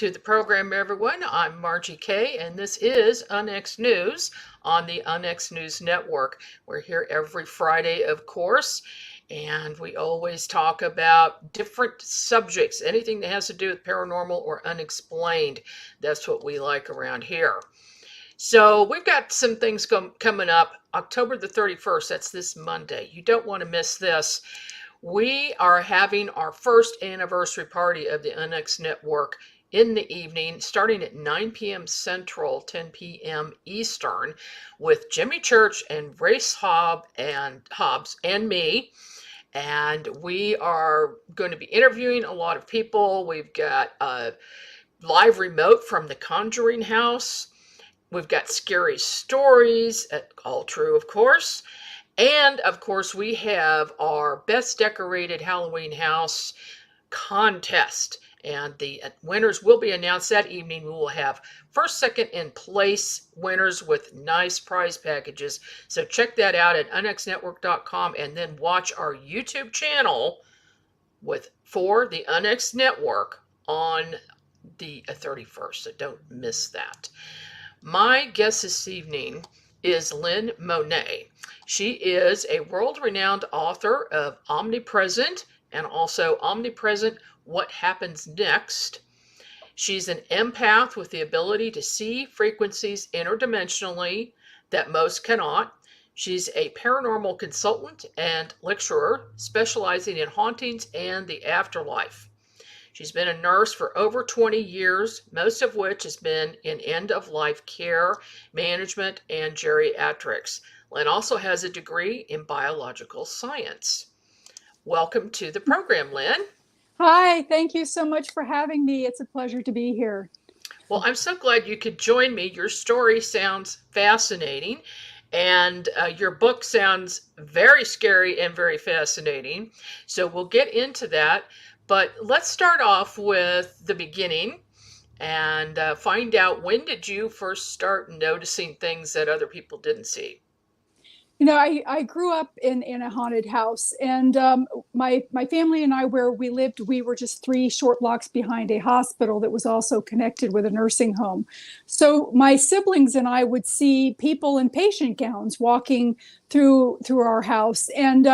to the program, everyone. I'm Margie Kay, and this is UNX News on the UNX News Network. We're here every Friday, of course, and we always talk about different subjects, anything that has to do with paranormal or unexplained. That's what we like around here. So we've got some things coming up. October the 31st, that's this Monday. You don't want to miss this. We are having our first anniversary party of the UNX Network in the evening, starting at 9 p.m. Central, 10 p.m. Eastern, with Jimmy Church and Race Hobbs and me. And we are going to be interviewing a lot of people. We've got a live remote from the Conjuring House. We've got scary stories, all true, of course. And of course, we have our best decorated Halloween house contest. And the winners will be announced that evening. We will have first, second, and place winners with nice prize packages. So check that out at unxnetwork.com and then watch our YouTube channel for the UNX Network on the 31st. So don't miss that. My guest this evening is Lynn Monet. She is a world-renowned author of Omnipresent and also Omnipresent, What Happens Next. She's an empath with the ability to see frequencies interdimensionally that most cannot. She's a paranormal consultant and lecturer specializing in hauntings and the afterlife. She's been a nurse for over 20 years, most of which has been in end-of-life care, management, and geriatrics. Lynn also has a degree in biological science. Welcome to the program, Lynn. Hi, thank you so much for having me. It's a pleasure to be here. Well, I'm so glad you could join me. Your story sounds fascinating, and your book sounds very scary and very fascinating. So we'll get into that. But let's start off with the beginning and find out, when did you first start noticing things that other people didn't see? You know, I grew up in a haunted house, and my family and I, where we lived, we were just 3 short blocks behind a hospital that was also connected with a nursing home. So my siblings and I would see people in patient gowns walking through our house, and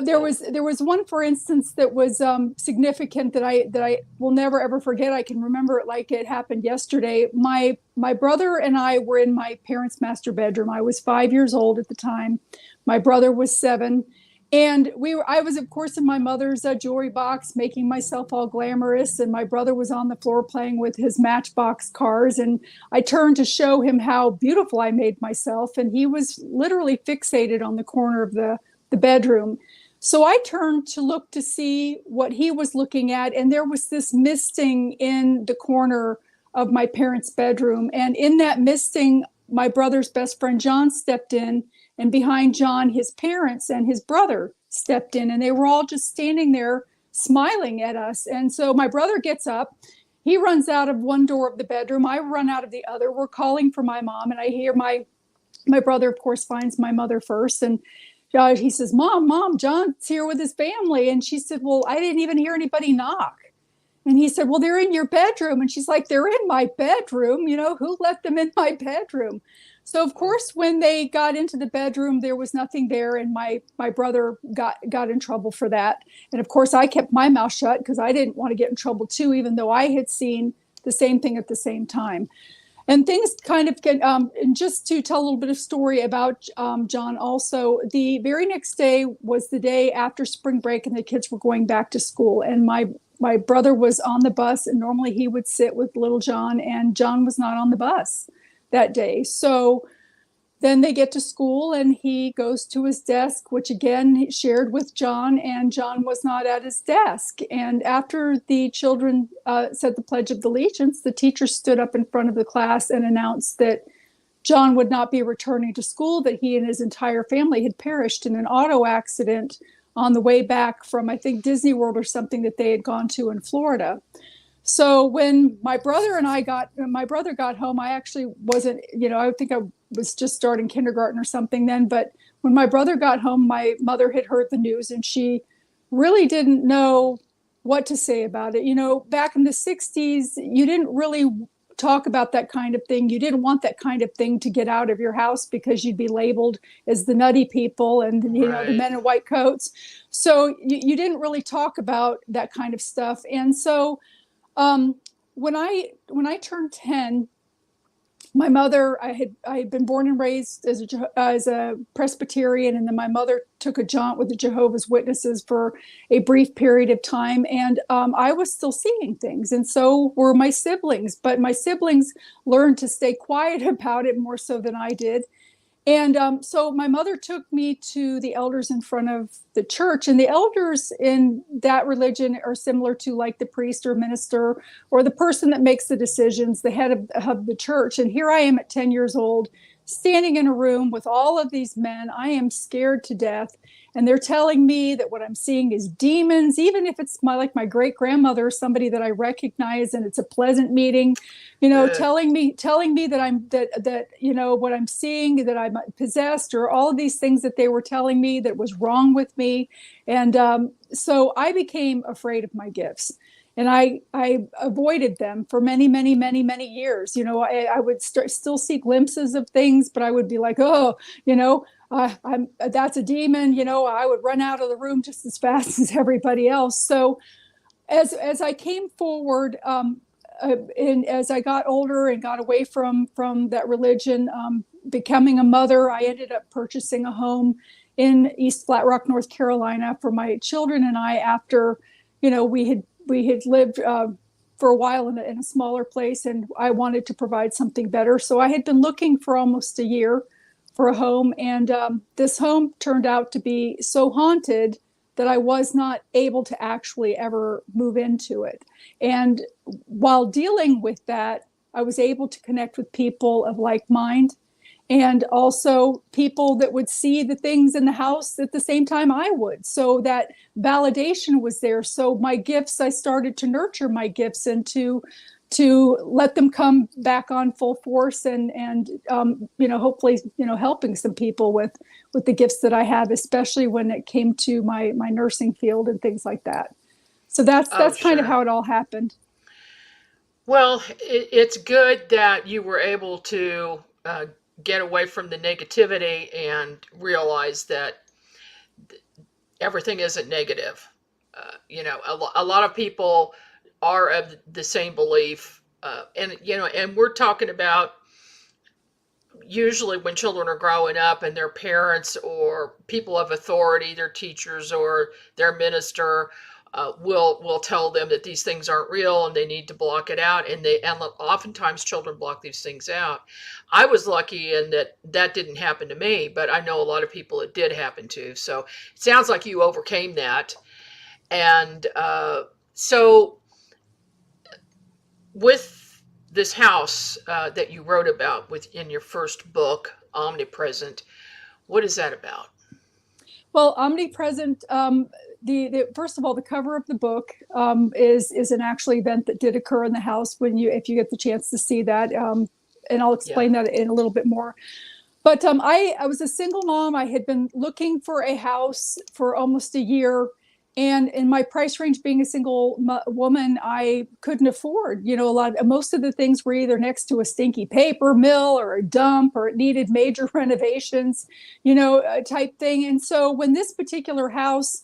there was one, for instance, that was significant that I will never ever forget. I can remember it like it happened yesterday. My brother and I were in my parents' master bedroom. I was 5 years old at the time. My brother was 7, and I was, of course, in my mother's jewelry box, making myself all glamorous, and my brother was on the floor playing with his Matchbox cars. And I turned to show him how beautiful I made myself, and he was literally fixated on the corner of the bedroom. So I turned to look to see what he was looking at, and there was this misting in the corner of my parents' bedroom. And in that misting, my brother's best friend, John, stepped in, and behind John, his parents and his brother stepped in, and they were all just standing there smiling at us. And so my brother gets up, he runs out of one door of the bedroom, I run out of the other. We're calling for my mom, and I hear my brother, of course, finds my mother first, and he says, Mom, John's here with his family. And she said, well, I didn't even hear anybody knock. And he said, well, they're in your bedroom. And she's like, they're in my bedroom. You know, who let them in my bedroom? So, of course, when they got into the bedroom, there was nothing there. And my brother got in trouble for that. And, of course, I kept my mouth shut because I didn't want to get in trouble, too, even though I had seen the same thing at the same time. And things kind of get, and just to tell a little bit of story about John also, the very next day was the day after spring break and the kids were going back to school. And my brother was on the bus, and normally he would sit with little John, and John was not on the bus that day. So then they get to school, and he goes to his desk, which again he shared with John, and John was not at his desk. And after the children said the Pledge of Allegiance, the teacher stood up in front of the class and announced that John would not be returning to school, that he and his entire family had perished in an auto accident on the way back from, I think, Disney World or something that they had gone to in Florida. So when my brother got home, I actually wasn't, I think I was just starting kindergarten or something then. But when my brother got home, my mother had heard the news, and she really didn't know what to say about it. You know, back in the 60s, you didn't really talk about that kind of thing. You didn't want that kind of thing to get out of your house because you'd be labeled as the nutty people and, you know, the Right. men in white coats. So you didn't really talk about that kind of stuff. And so um, when I turned 10, my mother, I had been born and raised as a Presbyterian, and then my mother took a jaunt with the Jehovah's Witnesses for a brief period of time, and I was still seeing things, and so were my siblings. But my siblings learned to stay quiet about it more so than I did. And so my mother took me to the elders in front of the church, and the elders in that religion are similar to like the priest or minister or the person that makes the decisions, the head of the church. And here I am at 10 years old, standing in a room with all of these men. I am scared to death. And they're telling me that what I'm seeing is demons, even if it's my great grandmother or somebody that I recognize, and it's a pleasant meeting, you know, Ugh. telling me that you know, what I'm seeing, that I'm possessed, or all of these things that they were telling me that was wrong with me. And so I became afraid of my gifts. And I avoided them for many years. You know, I would still see glimpses of things, but I would be like, oh, you know, that's a demon. You know, I would run out of the room just as fast as everybody else. So as I came forward, and as I got older and got away from that religion, becoming a mother, I ended up purchasing a home in East Flat Rock, North Carolina, for my children and I. After, you know, we had lived for a while in a smaller place, and I wanted to provide something better. So I had been looking for almost a year for a home, and this home turned out to be so haunted that I was not able to actually ever move into it. And while dealing with that, I was able to connect with people of like mind, and also people that would see the things in the house at the same time I would. So that validation was there. So my gifts, I started to nurture my gifts and to let them come back on full force, and you know, hopefully, you know, helping some people with the gifts that I have, especially when it came to my nursing field and things like that. So Oh, that's kind of sure. how it all happened. Well, it's good that you were able to get away from the negativity and realize that everything isn't negative. You know, a lot of people are of the same belief, and you know, and we're talking about usually when children are growing up and their parents or people of authority, their teachers or their minister, will tell them that these things aren't real and they need to block it out. And oftentimes children block these things out. I was lucky in that that didn't happen to me, but I know a lot of people it did happen to. So it sounds like you overcame that. And so with this house that you wrote about in your first book, Omnipresent, what is that about? Well, omnipresent. The first of all, the cover of the book is an actual event that did occur in the house. When you, if you get the chance to see that, and I'll Yeah. explain that in a little bit more. But I was a single mom. I had been looking for a house for almost a year. And in my price range, being a single woman, I couldn't afford, you know, most of the things were either next to a stinky paper mill or a dump, or it needed major renovations, you know, type thing. And so when this particular house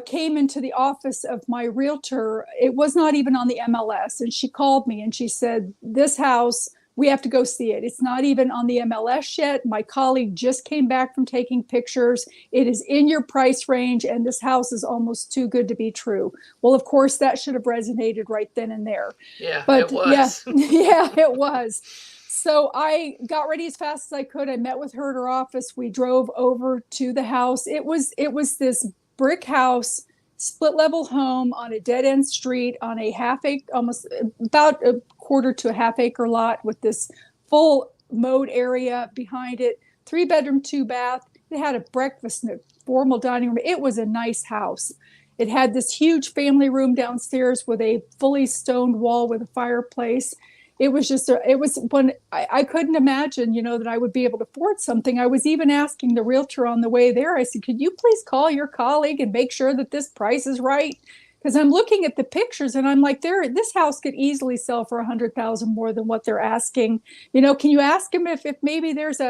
came into the office of my realtor, it was not even on the MLS. And she called me and she said, this house, we have to go see it. It's not even on the MLS yet. My colleague just came back from taking pictures. It is in your price range, and this house is almost too good to be true. Well, of course, that should have resonated right then and there. Yeah, it But yeah, was. yeah, it was. So I got ready as fast as I could. I met with her at her office. We drove over to the house. It was this brick house, split level home on a dead end street on a half acre, almost about a quarter to a half acre lot, with this full mowed area behind it, 3 bedroom, 2 bath. It had a breakfast nook, formal dining room. It was a nice house. It had this huge family room downstairs with a fully stoned wall with a fireplace. It was just it was when I couldn't imagine, you know, that I would be able to afford something. I was even asking the realtor on the way there, I said, could you please call your colleague and make sure that this price is right? because I'm looking at the pictures and I'm like, this house could easily sell for 100,000 more than what they're asking. Can you ask them if maybe there's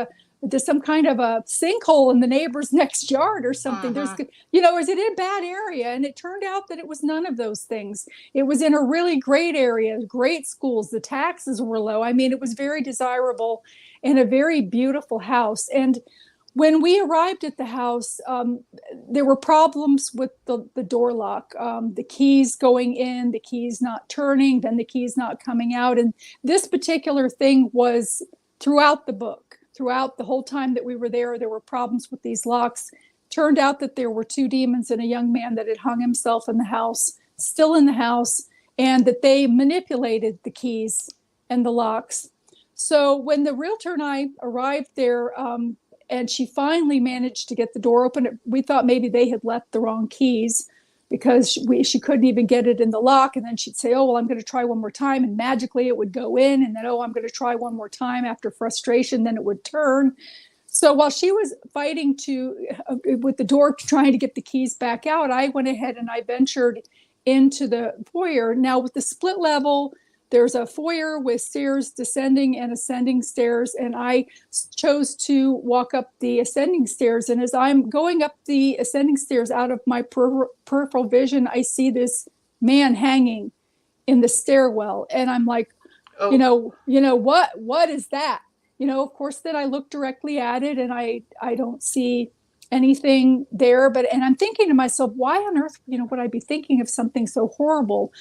some kind of a sinkhole in the neighbor's next yard or something? There's, Mm-hmm. is it in a bad area? And it turned out that it was none of those things. It was in a really great area, great schools. The taxes were low. I mean, it was very desirable and a very beautiful house. And when we arrived at the house, there were problems with the door lock, the keys going in, the keys not turning, then the keys not coming out. And this particular thing was throughout the book. Throughout the whole time that we were there were problems with these locks. Turned out that there were two demons and a young man that had hung himself in the house, still in the house, and that they manipulated the keys and the locks. So when the realtor and I arrived there, and she finally managed to get the door open, we thought maybe they had left the wrong keys because she couldn't even get it in the lock. And then she'd say, oh, well, I'm going to try one more time. And magically it would go in. And then, oh, I'm going to try one more time after frustration. Then it would turn. So while she was fighting with the door, trying to get the keys back out, I went ahead and I ventured into the foyer. Now with the split level, there's a foyer with stairs, descending and ascending stairs. And I chose to walk up the ascending stairs. And as I'm going up the ascending stairs, out of my peripheral vision, I see this man hanging in the stairwell. And I'm like, Oh. what is that? Of course, then I look directly at it and I don't see anything there. And I'm thinking to myself, why on earth, would I be thinking of something so horrible?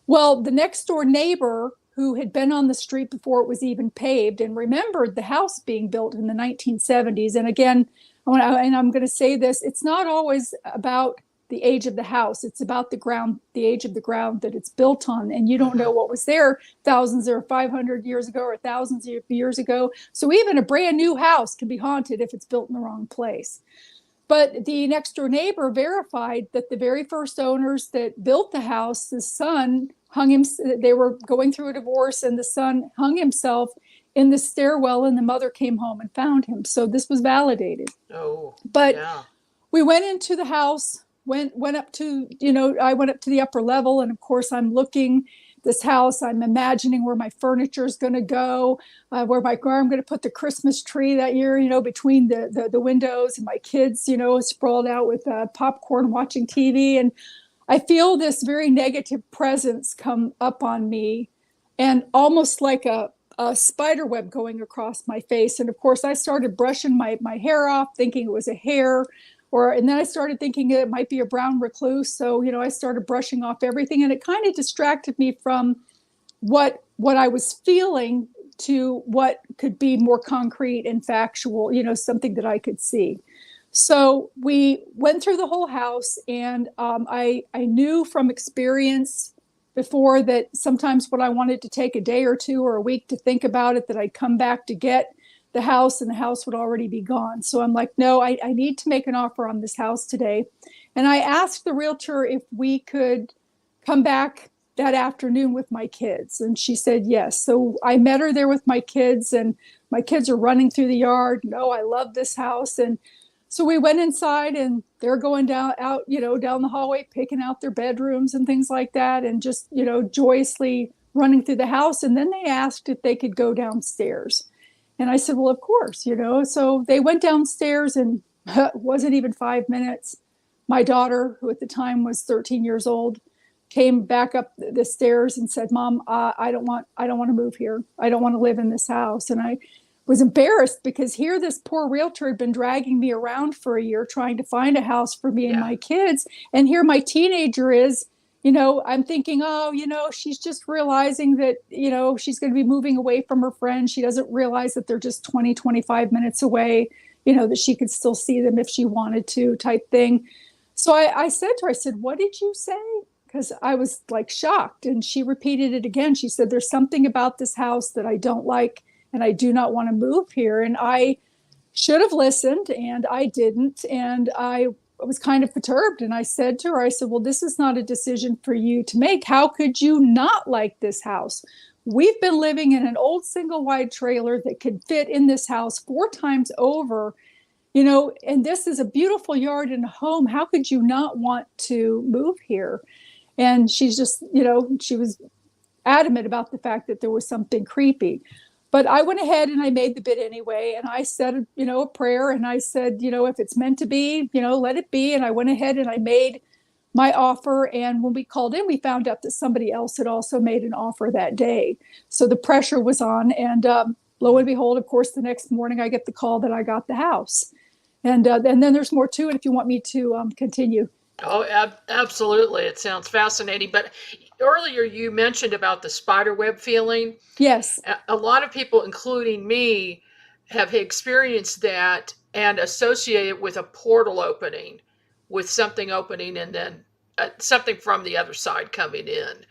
Well, the next door neighbor, who had been on the street before it was even paved and remembered the house being built in the 1970s. And again, I'm going to say this, it's not always about the age of the house. It's about the ground, the age of the ground that it's built on. And you don't know what was there thousands or 500 years ago or thousands of years ago. So even a brand new house can be haunted if it's built in the wrong place. But the next door neighbor verified that the very first owners that built the house, the son they were going through a divorce and the son hung himself in the stairwell and the mother came home and found him. So this was validated. Oh, But yeah. we went into the house, went up to, I went up to the upper level. And of course I'm looking this house, I'm imagining where my furniture is going to go, where I'm going to put the Christmas tree that year, between the windows, and my kids, sprawled out with popcorn watching TV. And I feel this very negative presence come up on me, and almost like a spider web going across my face. And of course I started brushing my hair off, thinking it was a hair. And then I started thinking it might be a brown recluse. So, I started brushing off everything, and it kind of distracted me from what I was feeling to what could be more concrete and factual, something that I could see. So we went through the whole house, and I knew from experience before that sometimes when I wanted to take a day or two or a week to think about it, that I'd come back to get the house and the house would already be gone. So I'm like, no, I need to make an offer on this house today. And I asked the realtor if we could come back that afternoon with my kids. And she said yes. So I met her there with my kids, and my kids are running through the yard. No, I love this house. And so we went inside, and they're going down the hallway, picking out their bedrooms and things like that, and just, joyously running through the house. And then they asked if they could go downstairs. And I said, well, of course, So they went downstairs, and it wasn't even 5 minutes. My daughter, who at the time was 13 years old, came back up the stairs and said, Mom, I don't want to move here. I don't want to live in this house. And I was embarrassed because here this poor realtor had been dragging me around for a year trying to find a house for me and Yeah. my kids. And here my teenager is, I'm thinking, oh, she's just realizing that, she's going to be moving away from her friends. She doesn't realize that they're just 20, 25 minutes away, that she could still see them if she wanted to, type thing. So I said to her, I said, what did you say? Because I was like shocked. And she repeated it again. She said, there's something about this house that I don't like, and I do not want to move here. And I should have listened, and I didn't. And I was kind of perturbed. And I said to her, I said, well, this is not a decision for you to make. How could you not like this house? We've been living in an old single wide trailer that could fit in this house 4 times over, and this is a beautiful yard and home. How could you not want to move here? And she's just, she was adamant about the fact that there was something creepy. But I went ahead and I made the bid anyway. And I said, a prayer. And I said, if it's meant to be, let it be. And I went ahead and I made my offer. And when we called in, we found out that somebody else had also made an offer that day. So the pressure was on. And lo and behold, of course, the next morning I get the call that I got the house. And then there's more to it if you want me to continue. Oh, absolutely. It sounds fascinating. But earlier you mentioned about the spider web feeling. Yes. A lot of people, including me, have experienced that and associate it with a portal opening, with something opening and then something from the other side coming in.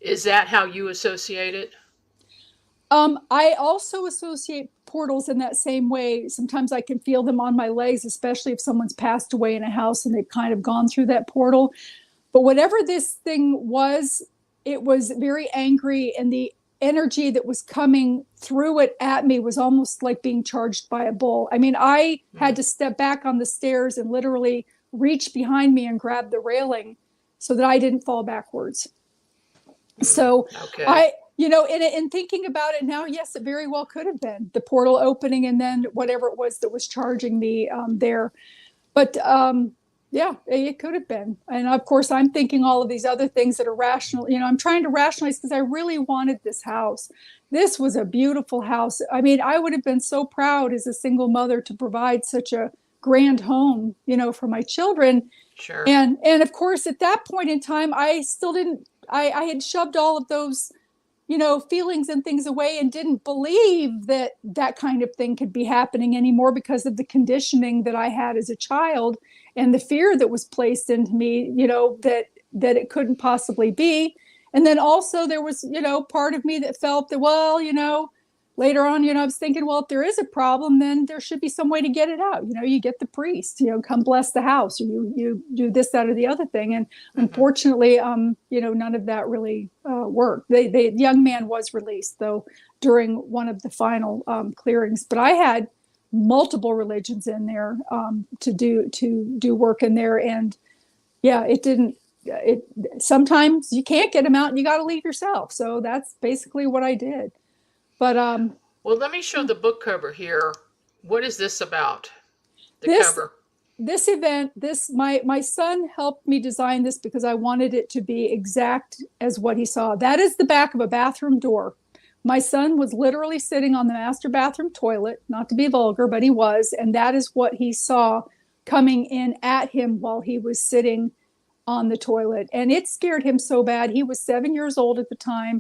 Is that how you associate it? I also associate portals in that same way. Sometimes I can feel them on my legs, especially if someone's passed away in a house and they've kind of gone through that portal. But whatever this thing was, it was very angry, and the energy that was coming through it at me was almost like being charged by a bull. I mean, I had to step back on the stairs and literally reach behind me and grab the railing so that I didn't fall backwards. So okay. in thinking about it now, yes, it very well could have been the portal opening and then whatever it was that was charging me there. But yeah, it could have been. And of course, I'm thinking all of these other things that are rational. I'm trying to rationalize because I really wanted this house. This was a beautiful house. I mean, I would have been so proud as a single mother to provide such a grand home, for my children. Sure. And of course, at that point in time, I still didn't, I had shoved all of those, feelings and things away and didn't believe that that kind of thing could be happening anymore because of the conditioning that I had as a child and the fear that was placed into me, that it couldn't possibly be. And then also there was, part of me that felt that, well, later on, I was thinking, well, if there is a problem, then there should be some way to get it out. You get the priest, come bless the house, or you do this, that, or the other thing. And unfortunately, none of that really worked. The young man was released, though, during one of the final clearings. But I had multiple religions in there to do work in there. And yeah, it didn't. Sometimes you can't get them out and you got to leave yourself. So that's basically what I did. But well, let me show the book cover here. What is this about? Cover. This event, my son helped me design this because I wanted it to be exact as what he saw. That is the back of a bathroom door. My son was literally sitting on the master bathroom toilet, not to be vulgar, but he was, and that is what he saw coming in at him while he was sitting on the toilet. And it scared him so bad. He was 7 years old at the time.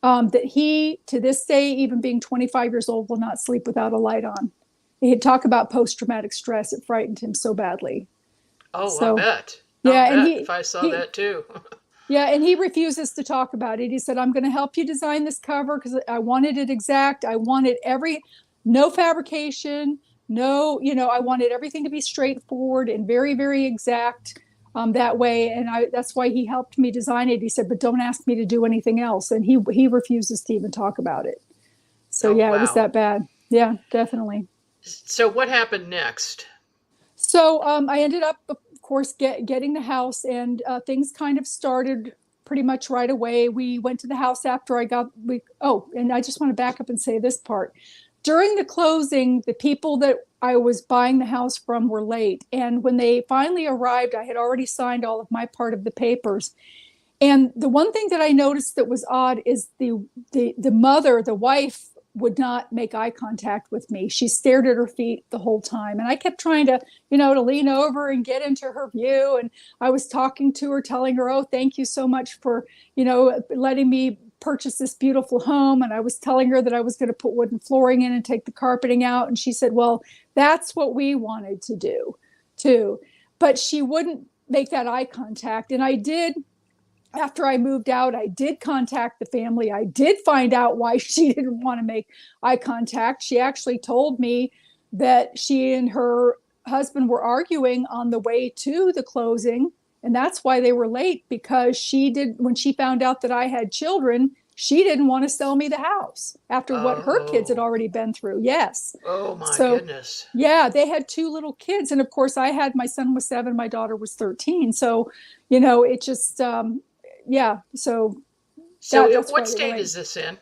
That he, to this day, even being 25 years old, will not sleep without a light on. He'd talk about post-traumatic stress. It frightened him so badly. Oh, so, I bet. Yeah, and if I saw that too. Yeah, and he refuses to talk about it. He said, I'm going to help you design this cover because I wanted it exact. I wanted no fabrication, I wanted everything to be straightforward and very, very exact. That way, and that's why he helped me design it. He said, but don't ask me to do anything else. And he refuses to even talk about it. So wow. It was that bad. Yeah, definitely. So what happened next? So I ended up, of course, getting the house, and things kind of started pretty much right away. We went to the house after and I just want to back up and say this part. During the closing, the people that I was buying the house from were late. And when they finally arrived, I had already signed all of my part of the papers. And the one thing that I noticed that was odd is the mother, the wife, would not make eye contact with me. She stared at her feet the whole time. And I kept trying to, to lean over and get into her view. And I was talking to her, telling her, oh, thank you so much for, letting me purchase this beautiful home. And I was telling her that I was going to put wooden flooring in and take the carpeting out. And she said, well, that's what we wanted to do too. But she wouldn't make that eye contact. And I did, after I moved out, I did contact the family. I did find out why she didn't want to make eye contact. She actually told me that she and her husband were arguing on the way to the closing. And that's why they were late, because when she found out that I had children, she didn't want to sell me the house after what her kids had already been through. Yes. Oh my goodness. Yeah, they had two little kids. And of course my son was 7, my daughter was 13. So, it just, yeah, so So that's what why they state relate. is this in?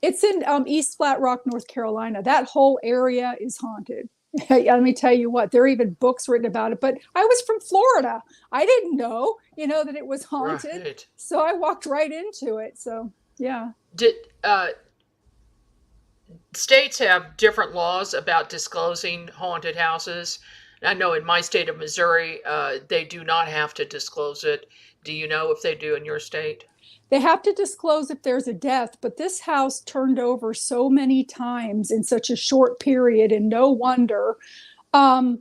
It's in East Flat Rock, North Carolina. That whole area is haunted. Let me tell you what, there are even books written about it. But I was from Florida. I didn't know, that it was haunted. Right. So I walked right into it. So yeah. Did states have different laws about disclosing haunted houses? I know in my state of Missouri, they do not have to disclose it. Do you know if they do in your state? They have to disclose if there's a death, but this house turned over so many times in such a short period, and no wonder um,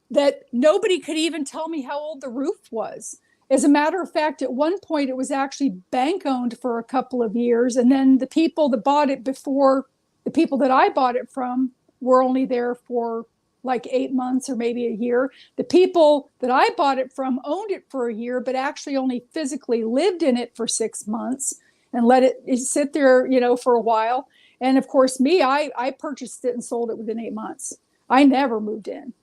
that nobody could even tell me how old the roof was. As a matter of fact, at one point it was actually bank owned for a couple of years, and then the people that bought it before the people that I bought it from were only there for like 8 months or maybe a year. The people that I bought it from owned it for a year, but actually only physically lived in it for 6 months and let it sit there, for a while. And of course, I purchased it and sold it within 8 months. I never moved in.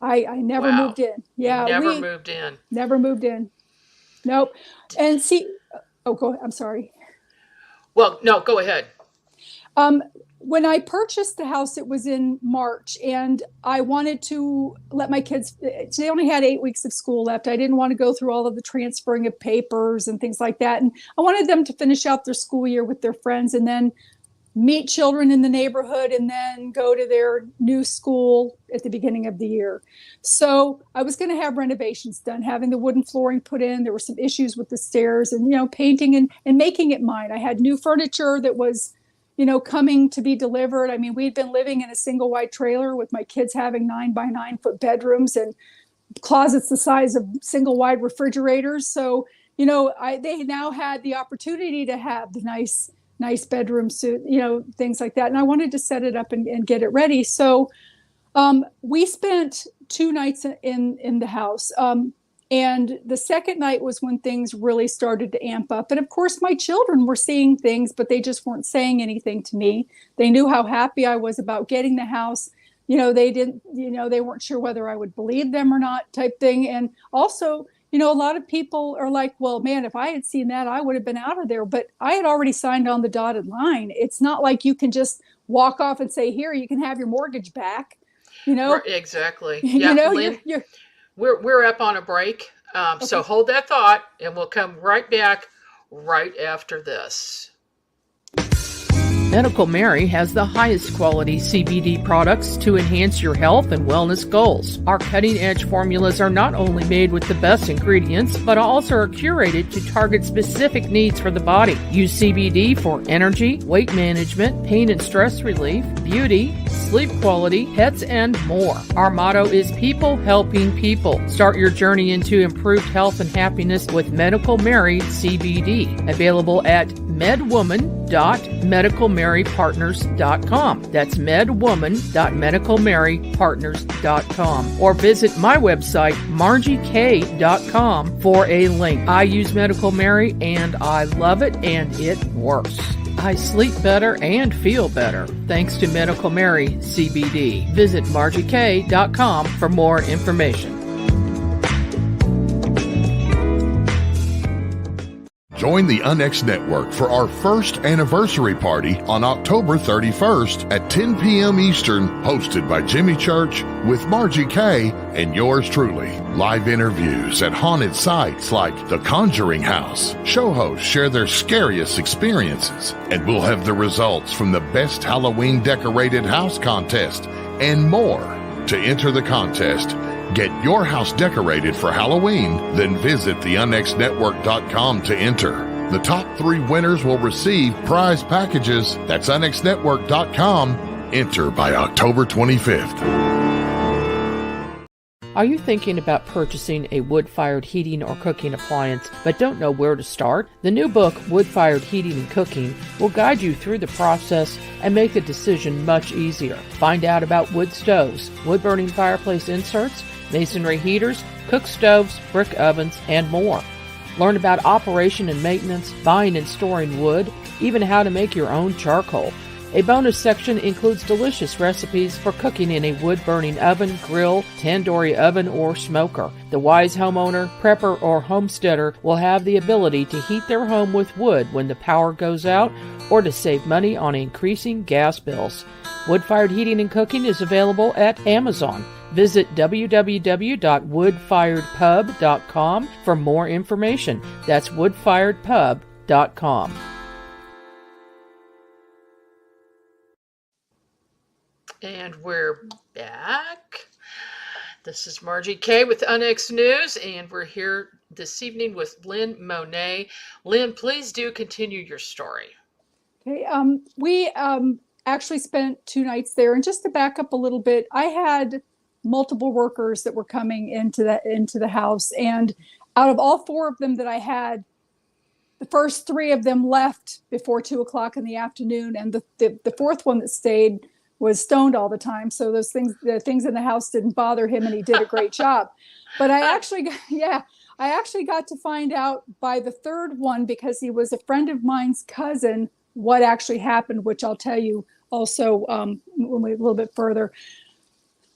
I never Wow. moved in. You Yeah, never we moved in. never moved in. Nope. And see, oh, go ahead. I'm sorry. Well, no, go ahead. When I purchased the house, it was in March, and I wanted to let my kids, they only had 8 weeks of school left. I didn't want to go through all of the transferring of papers and things like that. And I wanted them to finish out their school year with their friends and then meet children in the neighborhood and then go to their new school at the beginning of the year. So I was going to have renovations done, having the wooden flooring put in. There were some issues with the stairs and, painting and making it mine. I had new furniture that was coming to be delivered. I mean, we'd been living in a single wide trailer with my kids having 9 by 9 foot bedrooms and closets the size of single wide refrigerators. So, they now had the opportunity to have the nice bedroom suit, things like that. And I wanted to set it up and get it ready. So we spent 2 nights in the house. And the second night was when things really started to amp up. And of course, my children were seeing things, but they just weren't saying anything to me. They knew how happy I was about getting the house. They didn't, they weren't sure whether I would believe them or not, type thing. And also, a lot of people are like, well, man, if I had seen that, I would have been out of there. But I had already signed on the dotted line. It's not like you can just walk off and say, here, you can have your mortgage back. Right, exactly. Yeah, Lynn, we're up on a break. Okay. So hold that thought, and we'll come right back right after this. Medical Mary has the highest quality CBD products to enhance your health and wellness goals. Our cutting-edge formulas are not only made with the best ingredients, but also are curated to target specific needs for the body. Use CBD for energy, weight management, pain and stress relief, beauty, sleep quality, pets, and more. Our motto is people helping people. Start your journey into improved health and happiness with Medical Mary CBD. Available at medwoman.medicalmarypartners.com. That's medwoman.medicalmarypartners.com. Or visit my website, margiek.com, for a link. I use Medical Mary and I love it, and it works. I sleep better and feel better thanks to Medical Mary CBD. Visit margiek.com for more information. Join the UNX Network for our first anniversary party on October 31st at 10 p.m. Eastern, hosted by Jimmy Church with Margie K. and yours truly. Live interviews at haunted sites like the Conjuring House. Show hosts share their scariest experiences, and we'll have the results from the Best Halloween Decorated House Contest and more. To enter the contest, get your house decorated for Halloween, then visit theunxnetwork.com to enter. The top 3 winners will receive prize packages. That's unxnetwork.com. Enter by October 25th. Are you thinking about purchasing a wood-fired heating or cooking appliance but don't know where to start? The new book, Wood-Fired Heating and Cooking, will guide you through the process and make the decision much easier. Find out about wood stoves, wood-burning fireplace inserts, masonry heaters, cook stoves, brick ovens, and more. Learn about operation and maintenance, buying and storing wood, even how to make your own charcoal. A bonus section includes delicious recipes for cooking in a wood-burning oven, grill, tandoori oven, or smoker. The wise homeowner, prepper, or homesteader will have the ability to heat their home with wood when the power goes out or to save money on increasing gas bills. Wood-fired heating and cooking is available at Amazon. Visit www.woodfiredpub.com for more information. That's woodfiredpub.com. And we're back. This is Margie Kay with UNX News, and we're here this evening with Lynn Monet. Lynn, please do continue your story. Okay, we actually spent 2 nights there, and just to back up a little bit, I had multiple workers that were coming into the house, and out of all 4 of them that I had, the first 3 of them left before 2:00 in the afternoon, and the fourth one that stayed was stoned all the time. So the things in the house didn't bother him, and he did a great job. But I actually got to find out by the third one, because he was a friend of mine's cousin, what actually happened, which I'll tell you also when we a little bit further.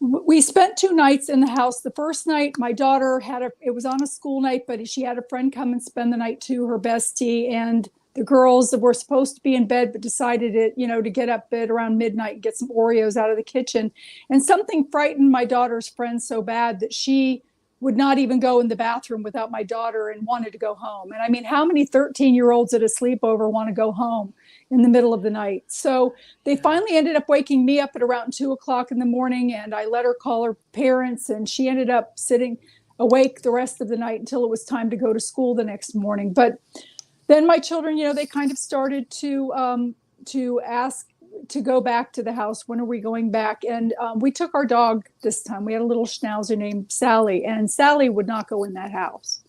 We spent 2 nights in the house. The first night, my daughter it was on a school night, but she had a friend come and spend the night too, her bestie, and the girls that were supposed to be in bed, but decided to get up at around midnight and get some Oreos out of the kitchen. And something frightened my daughter's friend so bad that she would not even go in the bathroom without my daughter and wanted to go home. And I mean, how many 13-year-olds at a sleepover want to go home in the middle of the night? So they finally ended up waking me up at around 2:00 in the morning, and I let her call her parents, and she ended up sitting awake the rest of the night until it was time to go to school the next morning. But then my children, they kind of started to ask to go back to the house. When are we going back? And we took our dog this time. We had a little schnauzer named Sally, and Sally would not go in that house.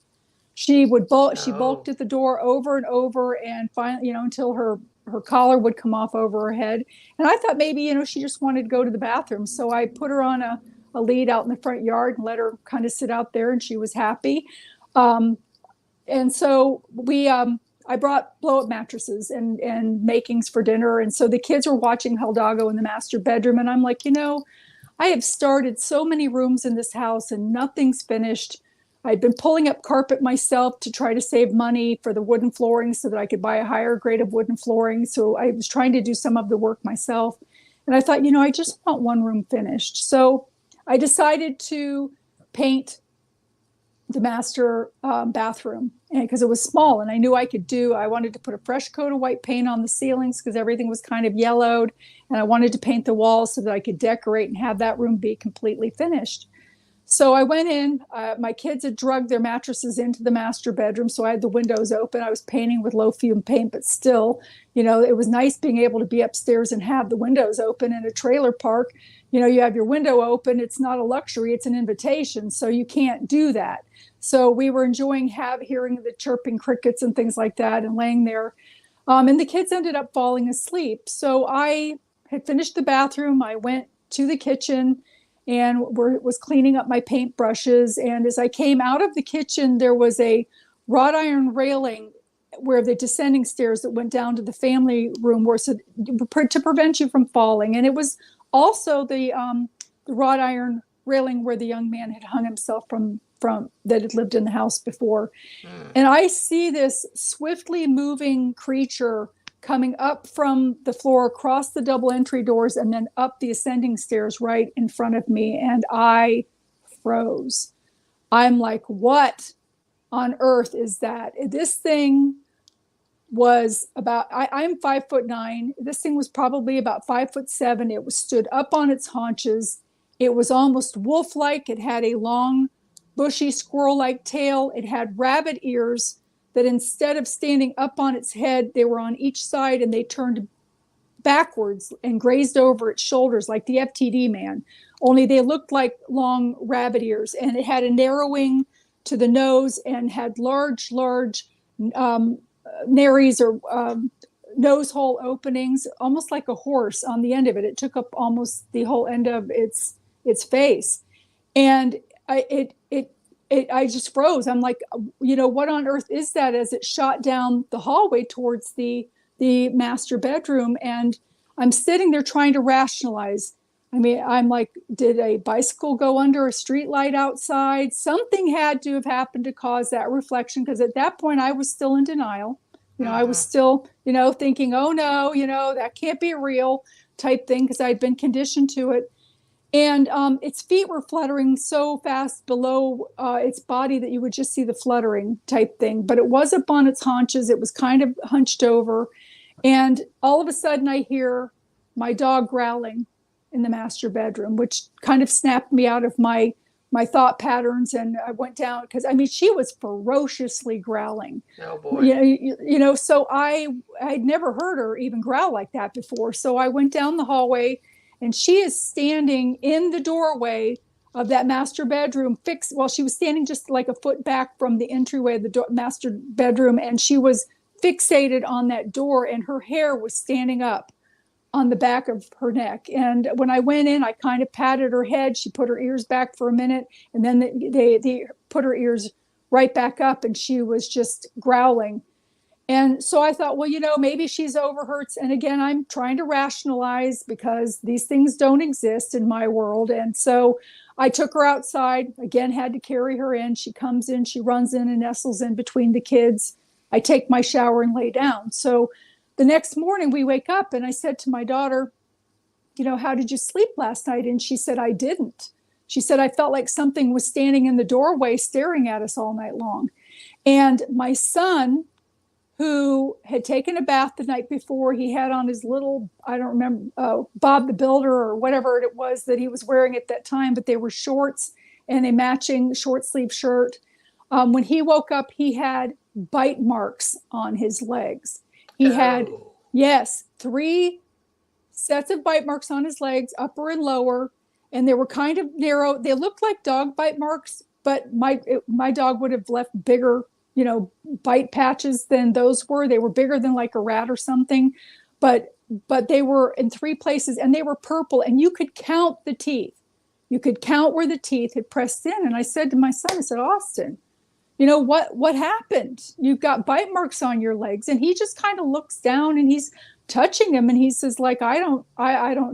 She would she bulked at the door over and over, and finally, until her collar would come off over her head. And I thought maybe, she just wanted to go to the bathroom. So I put her on a lead out in the front yard and let her kind of sit out there, and she was happy. And so I brought blow-up mattresses and makings for dinner. And so the kids were watching Hidalgo in the master bedroom. And I'm like, I have started so many rooms in this house and nothing's finished. I'd been pulling up carpet myself to try to save money for the wooden flooring so that I could buy a higher grade of wooden flooring. So I was trying to do some of the work myself. And I thought, I just want one room finished. So I decided to paint the master bathroom, because it was small and I knew I wanted to put a fresh coat of white paint on the ceilings because everything was kind of yellowed, and I wanted to paint the walls so that I could decorate and have that room be completely finished. So I went in, my kids had drugged their mattresses into the master bedroom, so I had the windows open. I was painting with low fume paint, but still, it was nice being able to be upstairs and have the windows open. In a trailer park, you have your window open. It's not a luxury, it's an invitation, so you can't do that. So we were enjoying hearing the chirping crickets and things like that and laying there. And the kids ended up falling asleep. So I had finished the bathroom. I went to the kitchen and was cleaning up my paint brushes. And as I came out of the kitchen, there was a wrought iron railing where the descending stairs that went down to the family room were to prevent you from falling. And it was also the wrought iron railing where the young man had hung himself from that had lived in the house before. And I see this swiftly moving creature coming up from the floor, across the double entry doors, and then up the ascending stairs right in front of me. And I froze. I'm like, what on earth is that? This thing was about, I'm 5'9". This thing was probably about 5'7". It was stood up on its haunches. It was almost wolf-like. It had a long, bushy squirrel-like tail. It had rabbit ears that instead of standing up on its head, they were on each side and they turned backwards and grazed over its shoulders like the FTD man, only they looked like long rabbit ears. And it had a narrowing to the nose and had large nares or nose hole openings, almost like a horse on the end of it. It took up almost the whole end of its face. And I just froze. I'm like, what on earth is that, as it shot down the hallway towards the master bedroom. And I'm sitting there trying to rationalize. I mean, I'm like, did a bicycle go under a street light outside? Something had to have happened to cause that reflection, because at that point I was still in denial. I was still, thinking, oh no, that can't be real type thing, because I'd been conditioned to it. And its feet were fluttering so fast below its body that you would just see the fluttering type thing. But it was up on its haunches. It was kind of hunched over. And all of a sudden I hear my dog growling in the master bedroom, which kind of snapped me out of my thought patterns. And I went down, because she was ferociously growling. Oh boy. So I'd never heard her even growl like that before. So I went down the hallway, and she is standing in the doorway of that master bedroom she was standing just like a foot back from the entryway of the master bedroom, and she was fixated on that door, and her hair was standing up on the back of her neck. And when I went in, I kind of patted her head. She put her ears back for a minute, and then they put her ears right back up, and she was just growling. And so I thought, well, maybe she's overheard. And again, I'm trying to rationalize, because these things don't exist in my world. And so I took her outside, again, had to carry her in. She comes in, she runs in and nestles in between the kids. I take my shower and lay down. So the next morning we wake up, and I said to my daughter, how did you sleep last night? And she said, I didn't. She said, I felt like something was standing in the doorway staring at us all night long. And my son, who had taken a bath the night before, he had on his little, I don't remember, Bob the Builder or whatever it was that he was wearing at that time, but they were shorts and a matching short sleeve shirt. When he woke up, he had bite marks on his legs. He had, yes, 3 sets of bite marks on his legs, upper and lower, and they were kind of narrow. They looked like dog bite marks, but my dog would have left bigger, bite patches than those were. They were bigger than like a rat or something, but they were in 3 places, and they were purple, and you could count the teeth. You could count where the teeth had pressed in. And I said to my son, I said, Austin, what happened? You've got bite marks on your legs. And he just kind of looks down, and he's touching him, and he says, like, I don't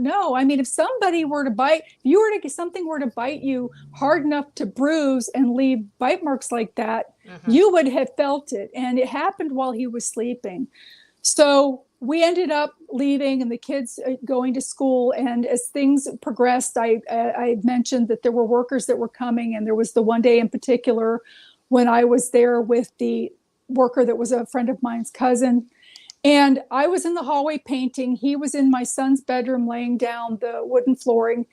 know. If somebody were to bite, if something were to bite you hard enough to bruise and leave bite marks like that, you would have felt it. And it happened while he was sleeping. So we ended up leaving, and the kids going to school. And as things progressed, I mentioned that there were workers that were coming. And there was the one day in particular when I was there with the worker that was a friend of mine's cousin. And I was in the hallway painting. He was in my son's bedroom laying down the wooden flooring.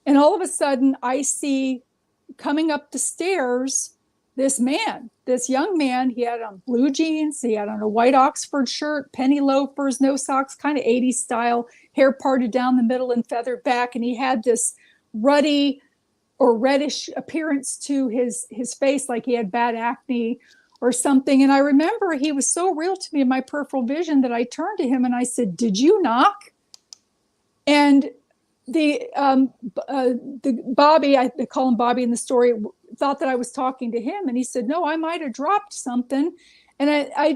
And all of a sudden, I see coming up the stairs this young man. He had on blue jeans. He had on a white Oxford shirt, penny loafers, no socks, kind of 80s style, hair parted down the middle and feathered back. And he had this ruddy or reddish appearance to his face, like he had bad acne or something. And I remember he was so real to me in my peripheral vision that I turned to him and I said, did you knock? And the Bobby, I call him Bobby in the story, thought that I was talking to him. And he said, no, I might have dropped something. And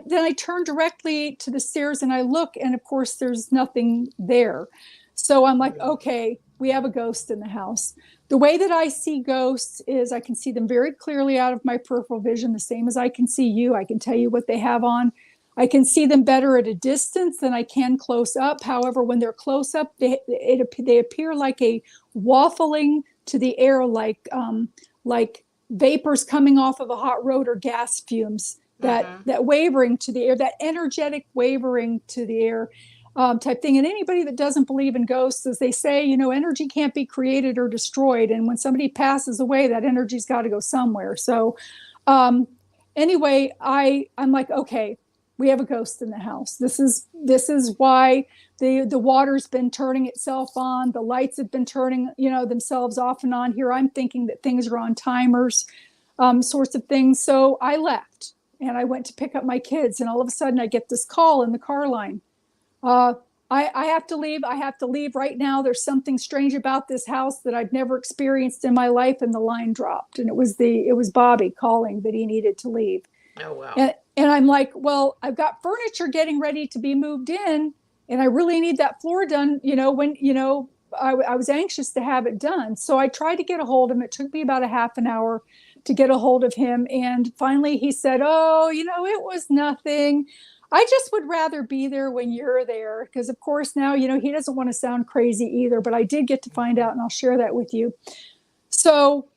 then I turned directly to the stairs and I look, and of course there's nothing there. So I'm like, okay, we have a ghost in the house. The way that I see ghosts is I can see them very clearly out of my peripheral vision, the same as I can see you. I can tell you what they have on. I can see them better at a distance than I can close up. However, when they're close up, they appear like a waffling to the air, like vapors coming off of a hot road or gas fumes. That wavering to the air, that energetic wavering to the air. Type thing. And anybody that doesn't believe in ghosts, as they say, energy can't be created or destroyed. And when somebody passes away, that energy's got to go somewhere. So anyway, I'm like, okay, we have a ghost in the house. This is why the water's been turning itself on. The lights have been turning, themselves off and on. Here I'm thinking that things are on timers, sorts of things. So I left and I went to pick up my kids. And all of a sudden I get this call in the car line. I have to leave. I have to leave right now. There's something strange about this house that I've never experienced in my life. And the line dropped. And it was Bobby calling that he needed to leave. Oh, wow. And I'm like, well, I've got furniture getting ready to be moved in. and I really need that floor done, when, I was anxious to have it done. So I tried to get a hold of him. It took me about a half an hour to get a hold of him. And finally he said, oh, it was nothing. I just would rather be there when you're there. Because of course now, he doesn't want to sound crazy either, but I did get to find out, and I'll share that with you. So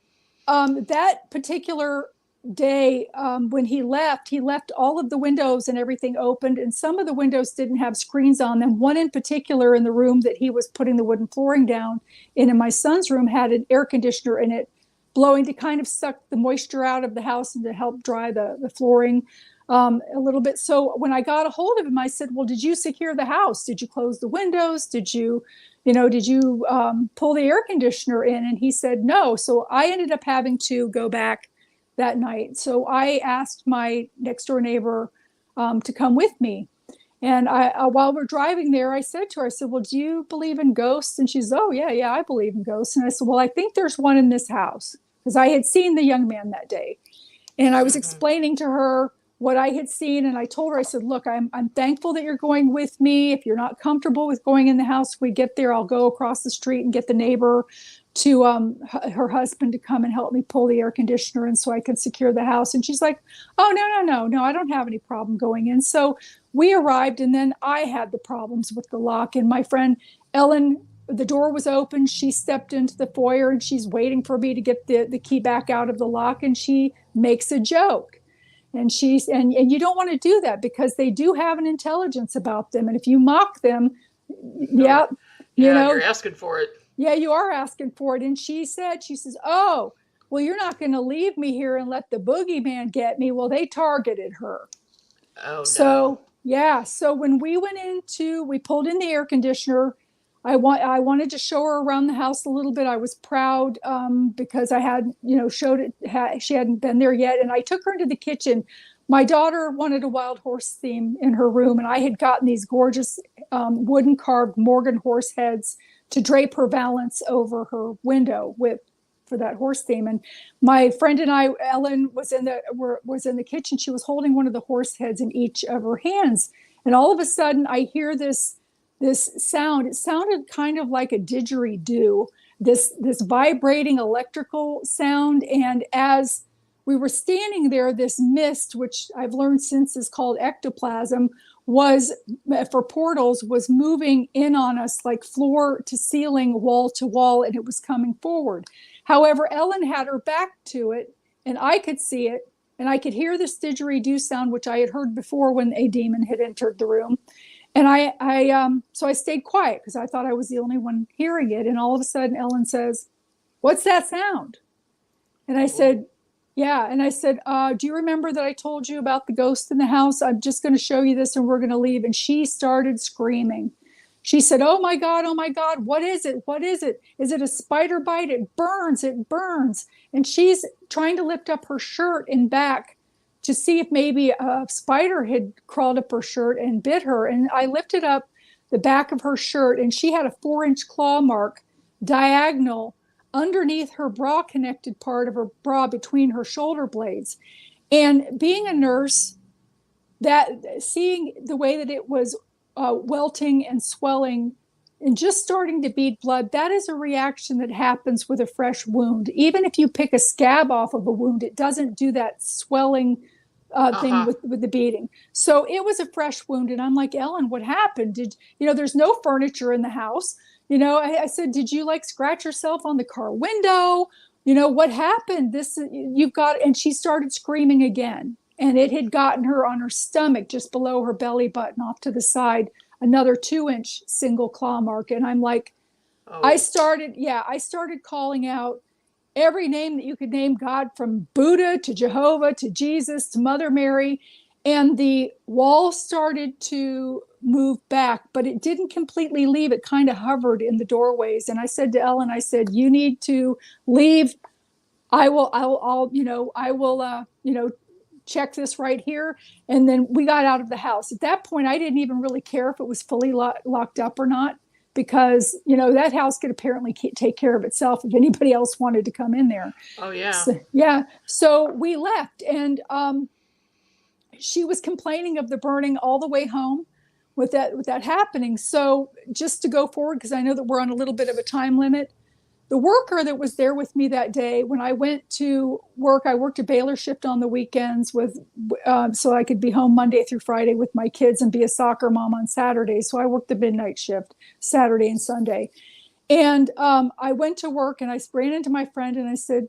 that particular day, when he left all of the windows and everything opened, and some of the windows didn't have screens on them. One in particular, in the room that he was putting the wooden flooring down in my son's room, had an air conditioner in it blowing to kind of suck the moisture out of the house and to help dry the flooring a little bit. So when I got a hold of him, I said, well, did you secure the house? Did you close the windows? Did you pull the air conditioner in? And he said no. So I ended up having to go back that night. So I asked my next door neighbor to come with me. And while we're driving there, I said to her, I said, well, do you believe in ghosts? And she says, oh, yeah, I believe in ghosts. And I said, well, I think there's one in this house, because I had seen the young man that day. And I was explaining to her what I had seen. And I told her, I said, look, I'm thankful that you're going with me. If you're not comfortable with going in the house, when we get there, I'll go across the street and get the neighbor to her husband to come and help me pull the air conditioner in so I could secure the house. And she's like, oh, no, I don't have any problem going in. So we arrived, and then I had the problems with the lock. And my friend Ellen, the door was open. She stepped into the foyer, and she's waiting for me to get the key back out of the lock. And she makes a joke. And and you don't want to do that, because they do have an intelligence about them. And if you mock them, you're asking for it. Yeah, you are asking for it. And she says, oh, well, you're not going to leave me here and let the boogeyman get me. Well, they targeted her. Oh, so, no. Yeah. So when we pulled in the air conditioner, I wanted to show her around the house a little bit. I was proud because I had, showed it. She hadn't been there yet. And I took her into the kitchen. My daughter wanted a wild horse theme in her room, and I had gotten these gorgeous wooden carved Morgan horse heads to drape her valance over her window for that horse theme. And my friend and I, Ellen, was in the kitchen. She was holding one of the horse heads in each of her hands. And all of a sudden I hear this sound. It sounded kind of like a didgeridoo, this vibrating electrical sound. And as we were standing there, this mist, which I've learned since is called ectoplasm, was moving in on us like floor to ceiling, wall to wall, and it was coming forward. However, Ellen had her back to it, and I could see it, and I could hear this didgeridoo sound, which I had heard before when a demon had entered the room. And so I stayed quiet because I thought I was the only one hearing it. And all of a sudden, Ellen says, "What's that sound?" And I said, yeah. And I said, do you remember that I told you about the ghost in the house? I'm just going to show you this and we're going to leave. And she started screaming. She said, oh my God, what is it? What is it? Is it a spider bite? It burns. And she's trying to lift up her shirt and back to see if maybe a spider had crawled up her shirt and bit her. And I lifted up the back of her shirt, and she had a 4-inch claw mark diagonal underneath her bra connected part of her bra between her shoulder blades. And being a nurse, that seeing the way that it was welting and swelling and just starting to bead blood, that is a reaction that happens with a fresh wound. Even if you pick a scab off of a wound, it doesn't do that swelling thing with the beading. So it was a fresh wound. And I'm like, Ellen, what happened? There's no furniture in the house. I said, did you scratch yourself on the car window? What happened? And she started screaming again. And it had gotten her on her stomach, just below her belly button, off to the side, another 2-inch single claw mark. And I'm like, I started calling out every name that you could name, God, from Buddha to Jehovah to Jesus to Mother Mary. And the wall started to move back, but it didn't completely leave. It kind of hovered in the doorways. And I said to Ellen, I said, you need to leave. I'll check this right here. And then we got out of the house. At that point, I didn't even really care if it was fully locked up or not, because, that house could apparently take care of itself if anybody else wanted to come in there. Oh, yeah. So we left, and she was complaining of the burning all the way home. with that happening. So just to go forward, because I know that we're on a little bit of a time limit, the worker that was there with me that day, when I went to work, I worked a Baylor shift on the weekends so I could be home Monday through Friday with my kids and be a soccer mom on Saturday. So I worked the midnight shift Saturday and Sunday. And I went to work and I ran into my friend and I said,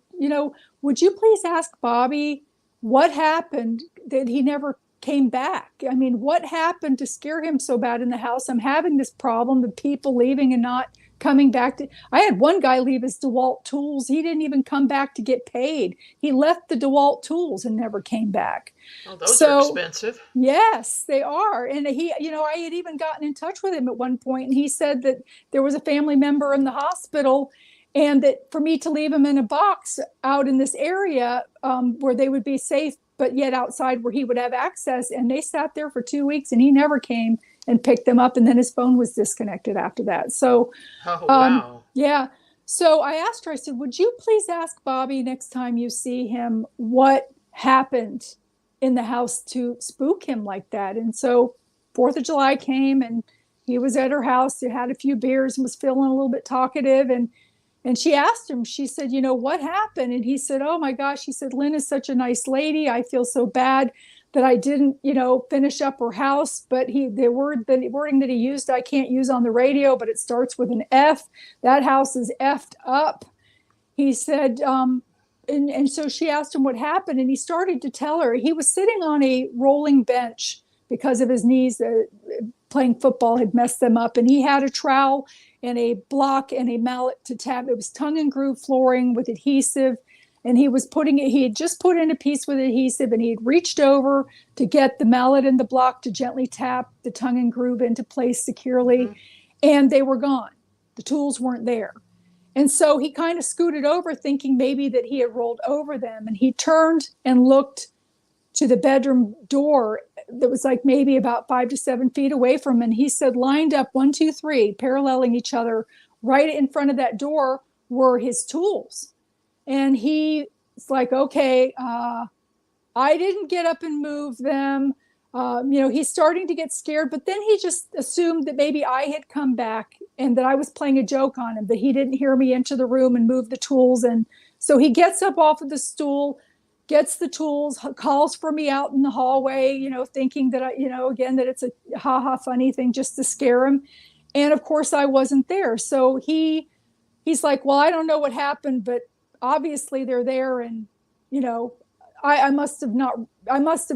would you please ask Bobby what happened that he never came back? I mean, what happened to scare him so bad in the house? I'm having this problem of people leaving and not coming back. I had one guy leave his DeWalt tools. He didn't even come back to get paid. He left the DeWalt tools and never came back. Oh, those are expensive. Yes, they are. And I had even gotten in touch with him at one point, and he said that there was a family member in the hospital, and that for me to leave him in a box out in this area where they would be safe, but yet outside where he would have access. And they sat there for 2 weeks and he never came and picked them up. And then his phone was disconnected after that. So, wow. Yeah. So I asked her, I said, would you please ask Bobby next time you see him what happened in the house to spook him like that? And so 4th of July came and he was at her house. He had a few beers and was feeling a little bit talkative. And she asked him, she said, what happened? And he said, oh my gosh, he said, Lynn is such a nice lady. I feel so bad that I didn't, finish up her house. But the wording that he used, I can't use on the radio, but it starts with an F. That house is effed up. He said, and so she asked him what happened. And he started to tell her he was sitting on a rolling bench because of his knees. Playing football had messed them up. And he had a trowel and a block and a mallet to tap. It was tongue and groove flooring with adhesive. And he had just put in a piece with adhesive, and he had reached over to get the mallet and the block to gently tap the tongue and groove into place securely. Mm-hmm. And they were gone. The tools weren't there. And so he kind of scooted over thinking maybe that he had rolled over them. And he turned and looked to the bedroom door that was like maybe about 5 to 7 feet away from him. And he said, lined up 1, 2, 3, paralleling each other, right in front of that door were his tools. And he's like, okay, I didn't get up and move them. He's starting to get scared, but then he just assumed that maybe I had come back and that I was playing a joke on him, that he didn't hear me enter the room and move the tools. And so he gets up off of the stool, gets the tools, calls for me out in the hallway, thinking that again, that it's a ha-ha funny thing just to scare him. And of course I wasn't there. So he's like, well, I don't know what happened, but obviously they're there. And, I must have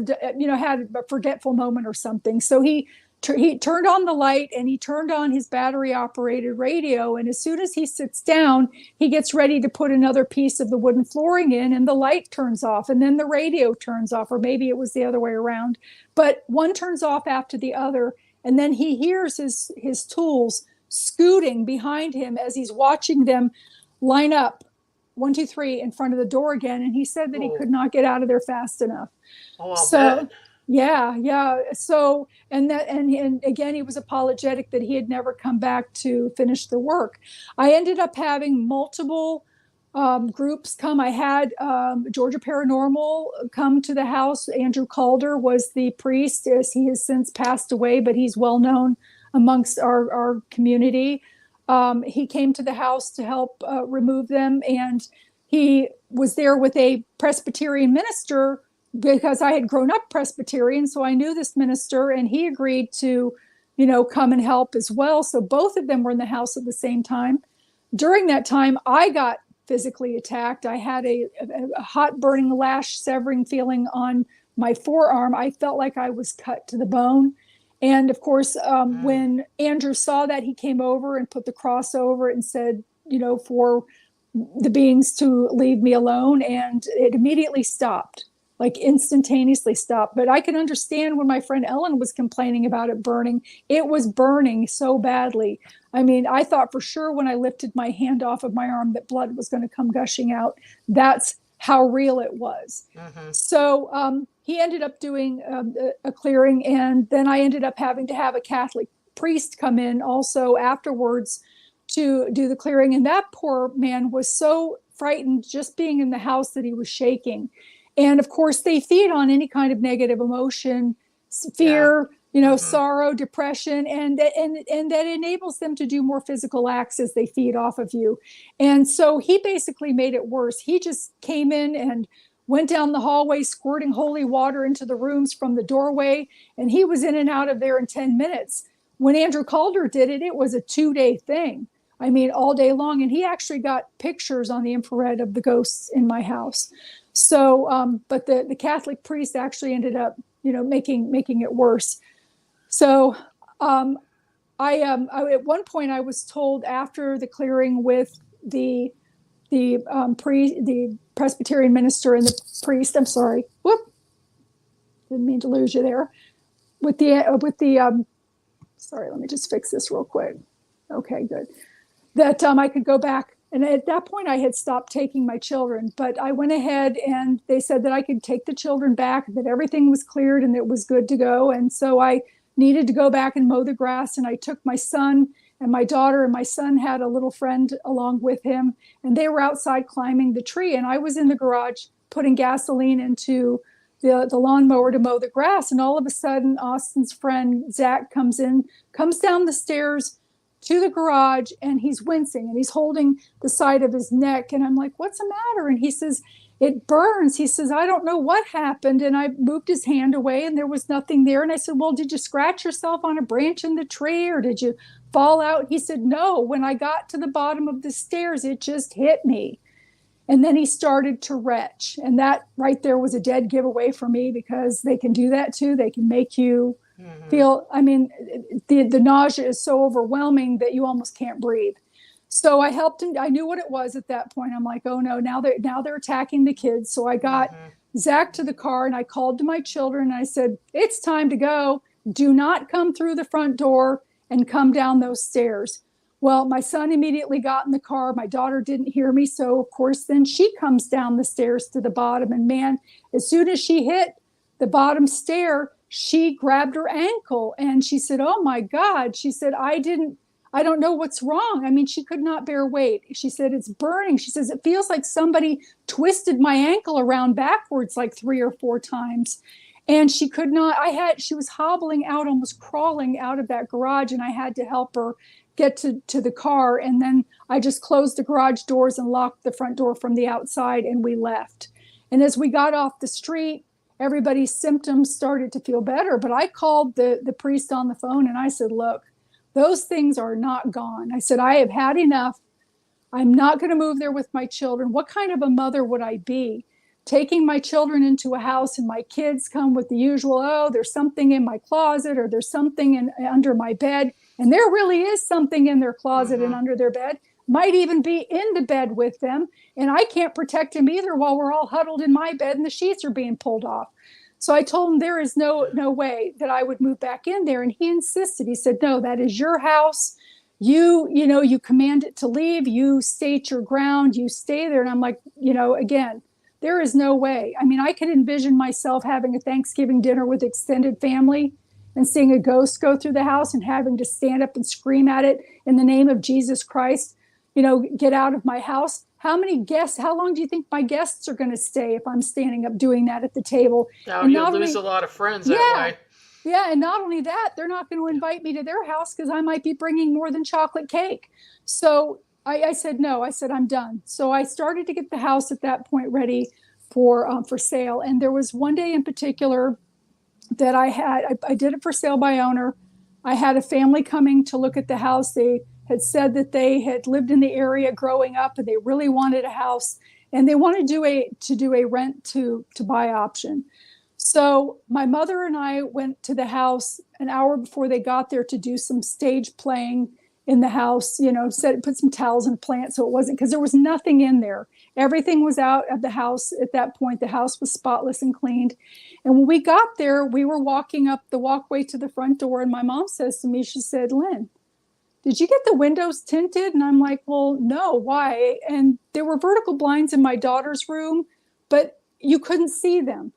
had a forgetful moment or something. So he turned on the light and he turned on his battery operated radio. And as soon as he sits down, he gets ready to put another piece of the wooden flooring in, and the light turns off, and then the radio turns off, or maybe it was the other way around, but one turns off after the other. And then he hears his tools scooting behind him as he's watching them line up 1, 2, 3 in front of the door again. And he said that he could not get out of there fast enough. Oh, I'll bet. Yeah. So, and again, he was apologetic that he had never come back to finish the work. I ended up having multiple groups come. I had Georgia Paranormal come to the house. Andrew Calder was the priest, as he has since passed away, but he's well known amongst our community. He came to the house to help remove them, and he was there with a Presbyterian minister because I had grown up Presbyterian, so I knew this minister, and he agreed to, come and help as well. So both of them were in the house at the same time. During that time, I got physically attacked. I had a hot burning lash severing feeling on my forearm. I felt like I was cut to the bone. And of course, when Andrew saw that, he came over and put the cross over it and said, for the beings to leave me alone. And it immediately stopped, like instantaneously stopped. But I can understand when my friend Ellen was complaining about it burning. It was burning so badly. I mean, I thought for sure when I lifted my hand off of my arm that blood was going to come gushing out. That's how real it was. Mm-hmm. So he ended up doing a clearing, and then I ended up having to have a Catholic priest come in also afterwards to do the clearing. And that poor man was so frightened just being in the house that he was shaking. And of course, they feed on any kind of negative emotion, fear, Hmm. sorrow, depression, and that enables them to do more physical acts as they feed off of you. And so he basically made it worse. He just came in and went down the hallway squirting holy water into the rooms from the doorway, and he was in and out of there in 10 minutes. When Andrew Calder did it, it was a 2-day thing. I mean, all day long. And he actually got pictures on the infrared of the ghosts in my house. So, but the Catholic priest actually ended up, making it worse. So, at one point I was told after the clearing with the Presbyterian minister and the priest. I'm sorry. Whoop. Didn't mean to lose you there. Sorry, let me just fix this real quick. Okay, good. That I could go back. And at that point, I had stopped taking my children, but I went ahead and they said that I could take the children back, that everything was cleared and it was good to go. And so I needed to go back and mow the grass. And I took my son and my daughter, and my son had a little friend along with him. And they were outside climbing the tree. And I was in the garage putting gasoline into the lawnmower to mow the grass. And all of a sudden, Austin's friend, Zach, comes down the stairs to the garage, and he's wincing and he's holding the side of his neck. And I'm like, what's the matter? And he says, it burns. He says, I don't know what happened. And I moved his hand away and there was nothing there. And I said, well, did you scratch yourself on a branch in the tree or did you fall out? He said, no, when I got to the bottom of the stairs, it just hit me. And then he started to retch. And that right there was a dead giveaway for me, because they can do that too. They can make you feel, I mean, the nausea is so overwhelming that you almost can't breathe. So I helped him. I knew what it was at that point. I'm like, oh no, now they're attacking the kids. So I got Zach to the car and I called to my children and I said, it's time to go. Do not come through the front door and come down those stairs. Well, my son immediately got in the car. My daughter didn't hear me. So of course, then she comes down the stairs to the bottom. And man, as soon as she hit the bottom stair, she grabbed her ankle and she said, oh my God. She said, I don't know what's wrong. I mean, she could not bear weight. She said, it's burning. She says, it feels like somebody twisted my ankle around backwards like 3 or 4 times. And she could not, she was hobbling out, almost crawling out of that garage. And I had to help her get to the car. And then I just closed the garage doors and locked the front door from the outside and we left. And as we got off the street, everybody's symptoms started to feel better. But I called the priest on the phone and I said, look, those things are not gone. I said, I have had enough. I'm not going to move there with my children. What kind of a mother would I be? Taking my children into a house and my kids come with the usual, oh, there's something in my closet or there's something under my bed. And there really is something in their closet and under their bed. Might even be in the bed with them. And I can't protect him either while we're all huddled in my bed and the sheets are being pulled off. So I told him there is no way that I would move back in there. And he insisted. He said, no, that is your house. You command it to leave. You state your ground. You stay there. And I'm like, again, there is no way. I mean, I could envision myself having a Thanksgiving dinner with extended family and seeing a ghost go through the house and having to stand up and scream at it in the name of Jesus Christ, get out of my house. How long do you think my guests are going to stay if I'm standing up doing that at the table? Oh, you'll lose a lot of friends that way. Yeah, and not only that, they're not going to invite me to their house because I might be bringing more than chocolate cake. So I said, no, I said, I'm done. So I started to get the house at that point ready for sale. And there was one day in particular that I did it for sale by owner. I had a family coming to look at the house. They had said that they had lived in the area growing up and they really wanted a house and they wanted to do a rent to buy option. So my mother and I went to the house an hour before they got there to do some stage playing in the house, put some towels and plants so it wasn't, because there was nothing in there. Everything was out of the house at that point. The house was spotless and cleaned. And when we got there, we were walking up the walkway to the front door and my mom says to me, she said, Lynn, did you get the windows tinted? And I'm like, well, no, why? And there were vertical blinds in my daughter's room, but you couldn't see them.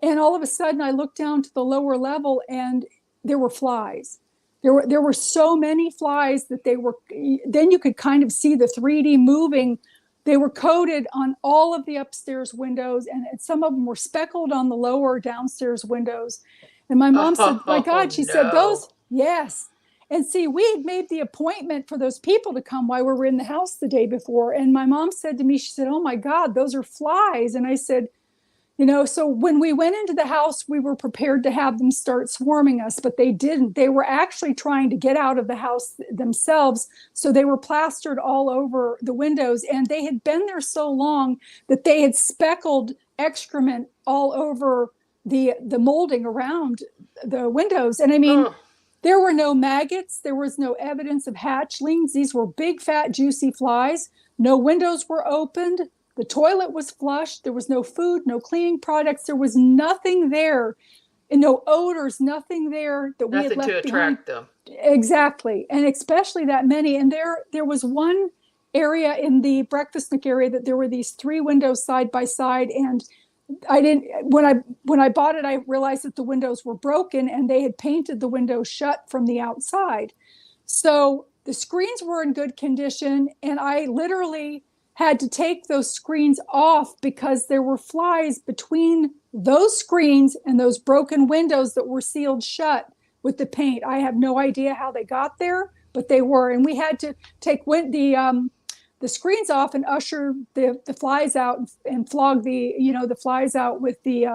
And all of a sudden I looked down to the lower level and there were flies. There were so many flies that then you could kind of see the 3D moving. They were coated on all of the upstairs windows and some of them were speckled on the lower downstairs windows. And my mom said, my Oh God, she said, no. those, yes. And see, we had made the appointment for those people to come while we were in the house the day before. And my mom said to me, she said, oh my God, those are flies. And I said, so when we went into the house, we were prepared to have them start swarming us, but they didn't. They were actually trying to get out of the house themselves. So they were plastered all over the windows, and they had been there so long that they had speckled excrement all over the molding around the windows. And I mean, Oh, there were no maggots. There was no evidence of hatchlings. These were big, fat, juicy flies. No windows were opened. The toilet was flushed. There was no food, no cleaning products. There was nothing there, and no odors, nothing there that we had nothing to left behind. attract them. Exactly. And especially that many. And there was one area in the breakfast nook area that there were these three windows side by side. And I didn't when I bought it, I realized that the windows were broken and they had painted the windows shut from the outside. So the screens were in good condition, and I literally had to take those screens off because there were flies between those screens and those broken windows that were sealed shut with the paint. I have no idea how they got there, but they were, and we had to take the screens off and usher the flies out and flog the flies out with the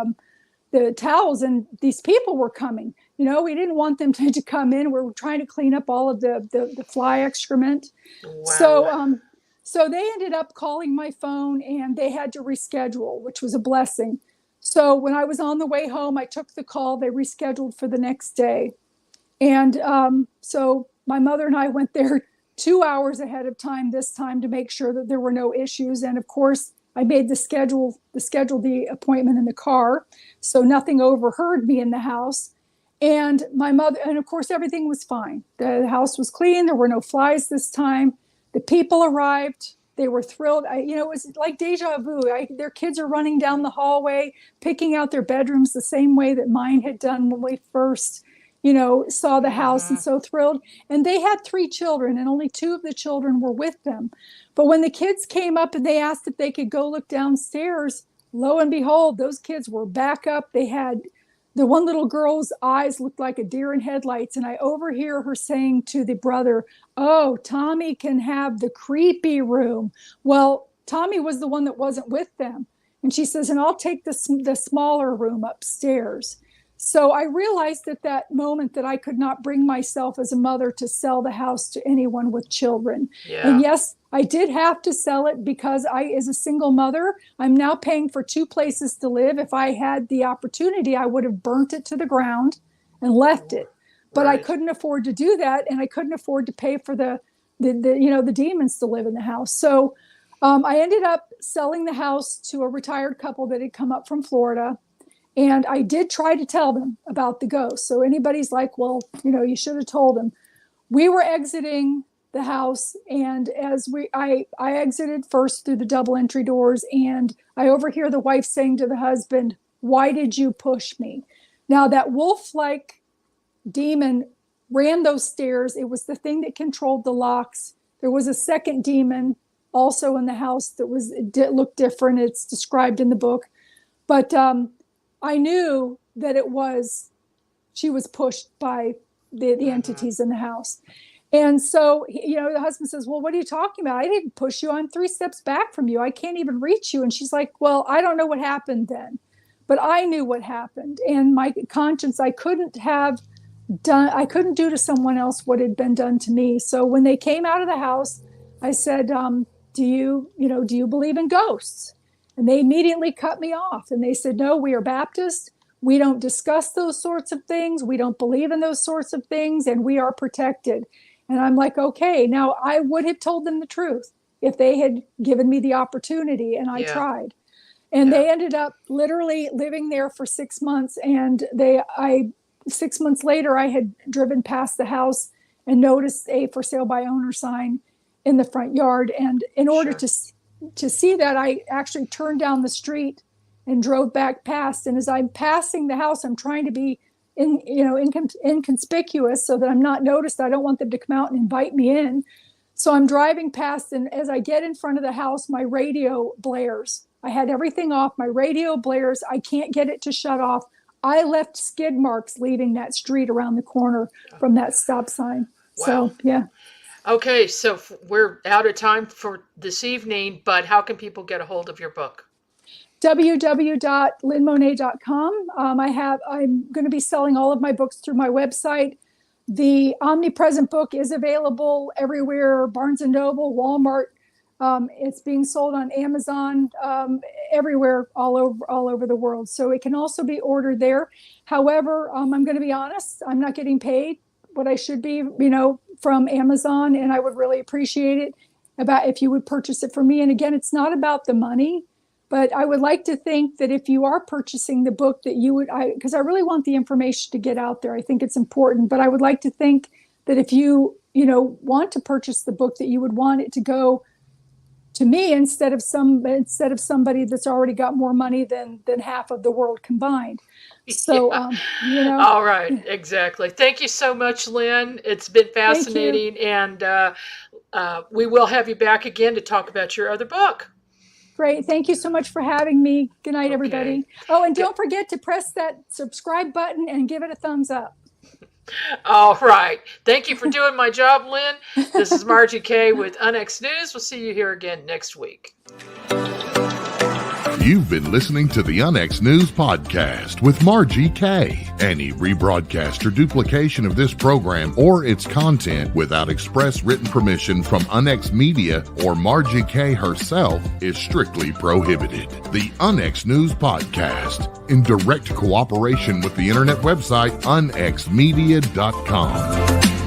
towels. And these people were coming. We didn't want them to come in. We were trying to clean up all of the fly excrement. Wow. So they ended up calling my phone, and they had to reschedule, which was a blessing. So when I was on the way home, I took the call. They rescheduled for the next day. And so my mother and I went there 2 hours ahead of time this time to make sure that there were no issues. And of course, I made the appointment in the car, so nothing overheard me in the house. And my mother, and of course, everything was fine. The house was clean. There were no flies this time. The people arrived. They were thrilled. It was like deja vu. Their kids are running down the hallway, picking out their bedrooms the same way that mine had done when we first, saw the house, and so thrilled. And they had three children, and only two of the children were with them. But when the kids came up and they asked if they could go look downstairs, lo and behold, those kids were back up. They had the one little girl's eyes looked like a deer in headlights. And I overhear her saying to the brother, oh, Tommy can have the creepy room. Well, Tommy was the one that wasn't with them. And she says, and I'll take the smaller room upstairs. So I realized at that moment that I could not bring myself as a mother to sell the house to anyone with children. Yeah. And yes, I did have to sell it because as a single mother, I'm now paying for two places to live. If I had the opportunity, I would have burnt it to the ground and left it. But I couldn't afford to do that, and I couldn't afford to pay for the demons to live in the house. So I ended up selling the house to a retired couple that had come up from Florida. And I did try to tell them about the ghost. So anybody's like, well, you should have told them. We were exiting the house, and I exited first through the double entry doors, and I overhear the wife saying to the husband, why did you push me? Now that wolf-like demon ran those stairs. It was the thing that controlled the locks. There was a second demon also in the house that looked different. It's described in the book. But I knew that she was pushed by the entities in the house. And so, the husband says, well, what are you talking about? I didn't push you. I'm 3 steps back from you. I can't even reach you. And she's like, well, I don't know what happened then, but I knew what happened. And my conscience, I couldn't do to someone else what had been done to me. So when they came out of the house, I said, do you believe in ghosts? And they immediately cut me off. And they said, no, we are Baptist. We don't discuss those sorts of things. We don't believe in those sorts of things, and we are protected. And I'm like, okay. Now, I would have told them the truth if they had given me the opportunity, and I tried. And they ended up literally living there for 6 months. And 6 months later, I had driven past the house and noticed a for sale by owner sign in the front yard. And in order to see that, I actually turned down the street and drove back past. And as I'm passing the house, I'm trying to be inconspicuous so that I'm not noticed. I don't want them to come out and invite me in. So I'm driving past, and as I get in front of the house, my radio blares. I had everything off. My radio blares. I can't get it to shut off. I left skid marks leaving that street around the corner from that stop sign. Wow. So, yeah. Okay, so we're out of time for this evening, but how can people get a hold of your book? www.lynnmonet.com. I'm going to be selling all of my books through my website. The Omnipresent book is available everywhere, Barnes & Noble, Walmart. It's being sold on Amazon, everywhere, all over the world. So it can also be ordered there. However, I'm going to be honest, I'm not getting paid what I should be, from Amazon, and I would really appreciate it if you would purchase it from me. And again, it's not about the money, but I would like to think that if you are purchasing the book that you would, because I really want the information to get out there. I think it's important, but I would like to think that if you, want to purchase the book, that you would want it to go to me instead of somebody that's already got more money than half of the world combined. So, All right, exactly. Thank you so much, Lynn. It's been fascinating, and we will have you back again to talk about your other book. Great. Thank you so much for having me. Good night, everybody. Oh, and don't forget to press that subscribe button and give it a thumbs up. All right. Thank you for doing my job, Lynn. This is Margie Kay with UNX News. We'll see you here again next week. You've been listening to the UNX News Podcast with Margie Kay. Any rebroadcast or duplication of this program or its content without express written permission from UNX Media or Margie Kay herself is strictly prohibited. The UNX News Podcast, in direct cooperation with the internet website unxmedia.com.